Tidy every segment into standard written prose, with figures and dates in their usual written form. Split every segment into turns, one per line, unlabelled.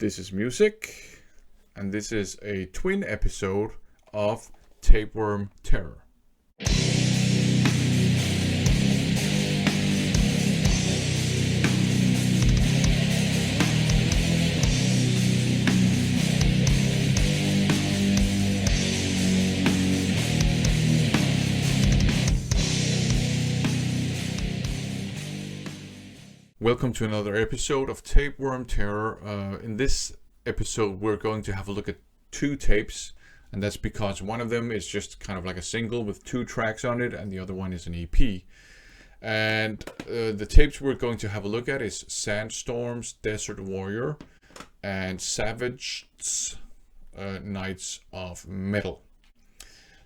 This is music, and this is a twin episode of Tapeworm Terror. Welcome to another episode of Tapeworm Terror. In this episode, we're going to have a look at two tapes, and that's because one of them is just kind of like a single with two tracks on it, and the other one is an EP. And the tapes we're going to have a look at is Sandstorm's Desert Warrior and Savage's Knights of Metal.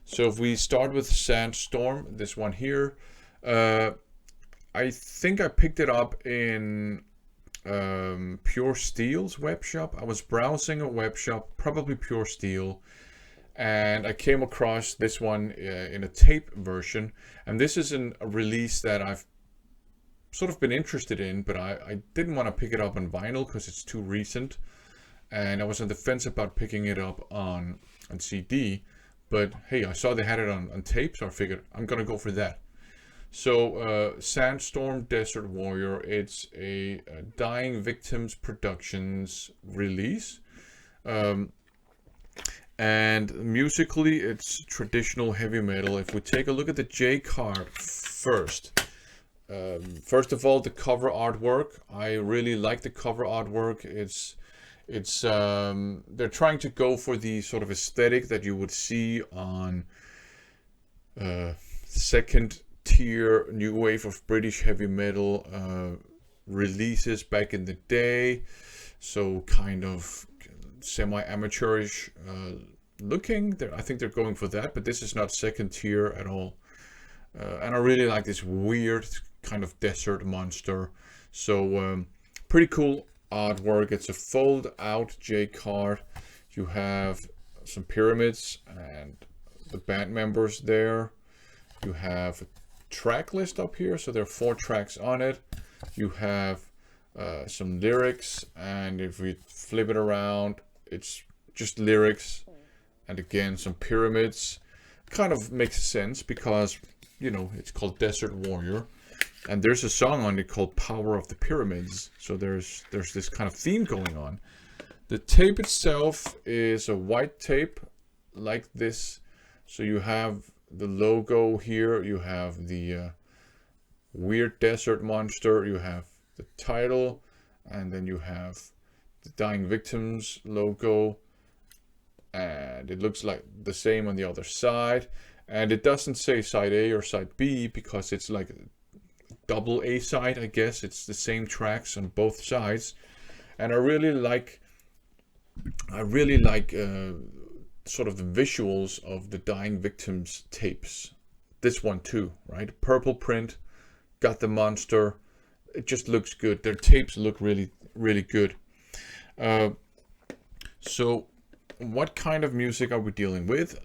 So if we start with Sandstorm, this one here, I think I picked it up in Pure Steel's web shop. I was browsing a web shop, probably Pure Steel, and I came across this one in a tape version. And this is a release that I've sort of been interested in, but I didn't want to pick it up on vinyl because it's too recent. And I was on the fence about picking it up on CD. But hey, I saw they had it on tape, so I figured I'm going to go for that. So, Sandstorm Desert Warrior, it's a Dying Victims Productions release. And musically, it's traditional heavy metal. If we take a look at the J card first. First of all, the cover artwork. I really like the cover artwork. They're trying to go for the sort of aesthetic that you would see on second tier new wave of British heavy metal releases back in the day, so kind of semi-amateurish looking. I think they're going for that, but this is not second tier at all. And I really like this weird kind of desert monster. So pretty cool artwork. It's a fold out J card. You have some pyramids and the band members there. You have a track list up here, so there are 4 tracks on it. You have some lyrics, and if we flip it around, it's just lyrics, and again some pyramids. Kind of makes sense because, you know, it's called Desert Warrior, and there's a song on it called Power of the Pyramids, so there's this kind of theme going on. The tape itself is a white tape like this, so you have the logo here, you have the weird desert monster, you have the title, and then you have the Dying Victims logo, and it looks like the same on the other side, and it doesn't say side A or side B because it's like a double A side, I guess. It's the same tracks on both sides, and I really like sort of the visuals of the Dying Victims tapes. This one too, right? Purple print, got the monster. It just looks good. Their tapes look really, really good. So what kind of music are we dealing with?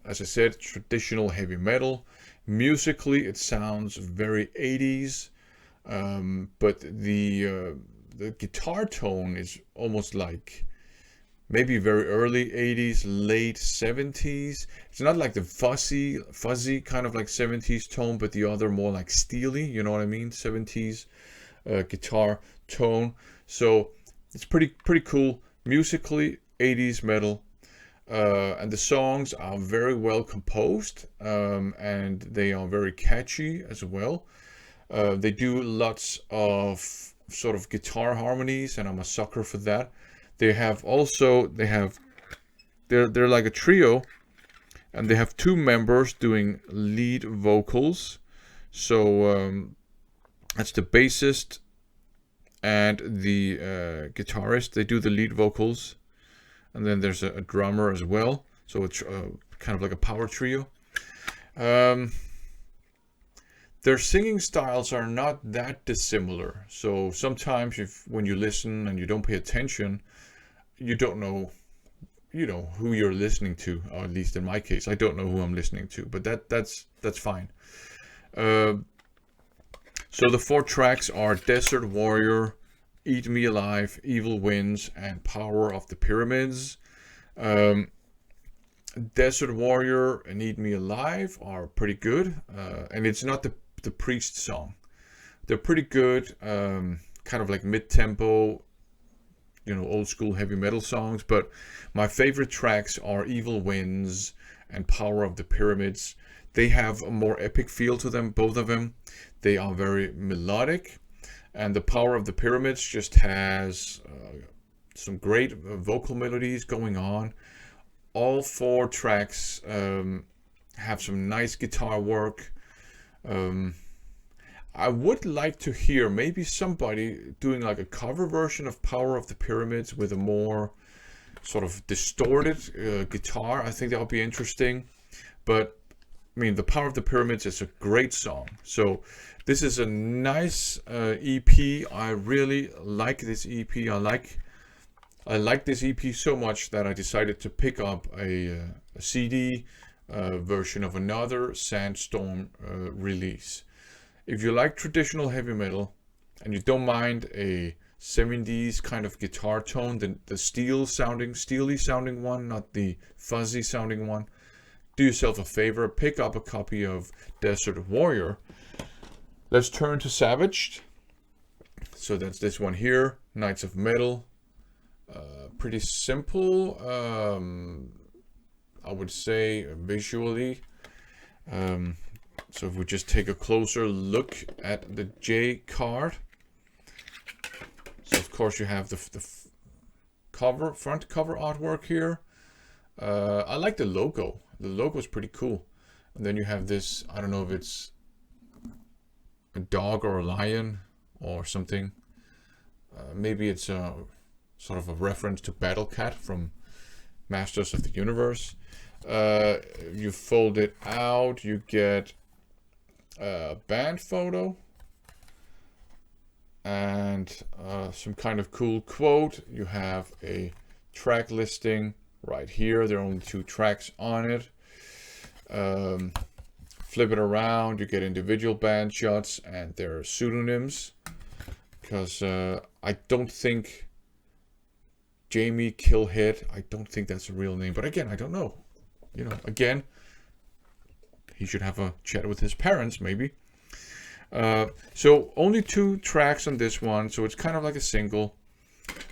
As I said, traditional heavy metal. Musically, it sounds very 80s, but the guitar tone is almost like maybe very early 80s, late 70s. It's not like the fuzzy kind of like 70s tone, but the other more like steely, you know what I mean? 70s guitar tone. So it's pretty cool. Musically, 80s metal. And the songs are very well composed, and they are very catchy as well. They do lots of sort of guitar harmonies, and I'm a sucker for that. They're like a trio, and they have 2 members doing lead vocals. So that's the bassist and the guitarist. They do the lead vocals, and then there's a drummer as well. So it's kind of like a power trio. Their singing styles are not that dissimilar. So sometimes when you listen and you don't pay attention, you don't know, who you're listening to. Or at least in my case, I don't know who I'm listening to. But that's fine. So the 4 tracks are Desert Warrior, Eat Me Alive, Evil Winds, and Power of the Pyramids. Um, Desert Warrior and Eat Me Alive are pretty good, and it's not the Priest song. They're pretty good, kind of like mid-tempo, old school heavy metal songs. But my favorite tracks are Evil Winds and Power of the Pyramids. They have a more epic feel to them, both of them. They are very melodic, and the Power of the Pyramids just has some great vocal melodies going on. All 4 tracks have some nice guitar work. I would like to hear maybe somebody doing like a cover version of Power of the Pyramids with a more sort of distorted guitar. I think that would be interesting. But I mean, the Power of the Pyramids is a great song. So this is a nice EP. I really like this EP. I like this EP so much that I decided to pick up a CD version of another Sandstorm release. If you like traditional heavy metal and you don't mind a 70s kind of guitar tone, the steely sounding one, not the fuzzy sounding one, do yourself a favor, pick up a copy of Desert Warrior. Let's turn to Savaged. So that's this one here, Knights of Metal. Pretty simple, I would say, visually. So if we just take a closer look at the J card. So of course you have the front cover artwork here. I like the logo. The logo is pretty cool. And then you have this, I don't know if it's a dog or a lion or something. Maybe it's a sort of a reference to Battle Cat from Masters of the Universe. You fold it out, you get a band photo and some kind of cool quote. You have a track listing right here. There are only 2 tracks on it. Flip it around, you get individual band shots and their pseudonyms, because I don't think Jamie Killhead, I don't think that's a real name, but again, I don't know. Again, he should have a chat with his parents, maybe. So only 2 tracks on this one, so it's kind of like a single.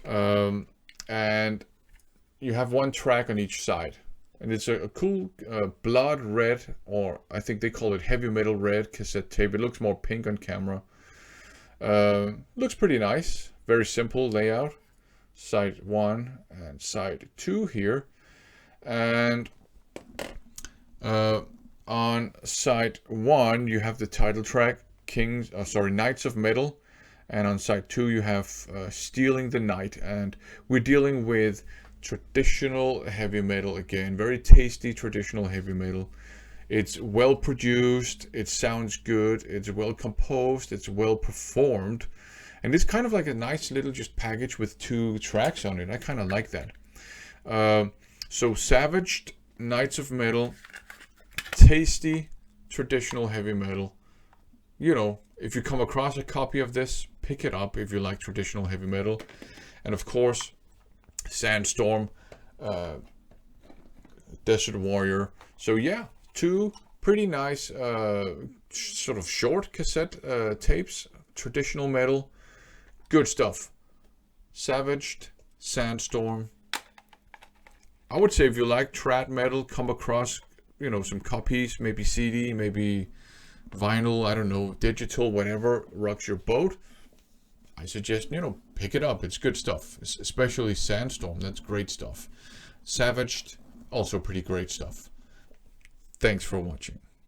And you have 1 track on each side. And it's a cool blood red, or I think they call it heavy metal red cassette tape. It looks more pink on camera. Looks pretty nice. Very simple layout. Side 1 and side 2 here. And on side 1 you have the title track Knights of Metal, and on side 2 you have Stealing the Night, and we're dealing with traditional heavy metal again. Very tasty traditional heavy metal. It's well produced, it sounds good, it's well composed, it's well performed, and it's kind of like a nice little just package with 2 tracks on it. I kind of like that. So Savaged, Knights of Metal, tasty traditional heavy metal. If you come across a copy of this, pick it up if you like traditional heavy metal. And of course, Sandstorm, Desert Warrior. So yeah, 2 pretty nice sort of short cassette tapes, traditional metal, good stuff. Savaged, Sandstorm. I would say if you like trad metal, come across some copies, maybe CD, maybe vinyl, I don't know, digital, whatever rocks your boat. I suggest, pick it up. It's good stuff, especially Sandstorm. That's great stuff. Savaged, also pretty great stuff. Thanks for watching.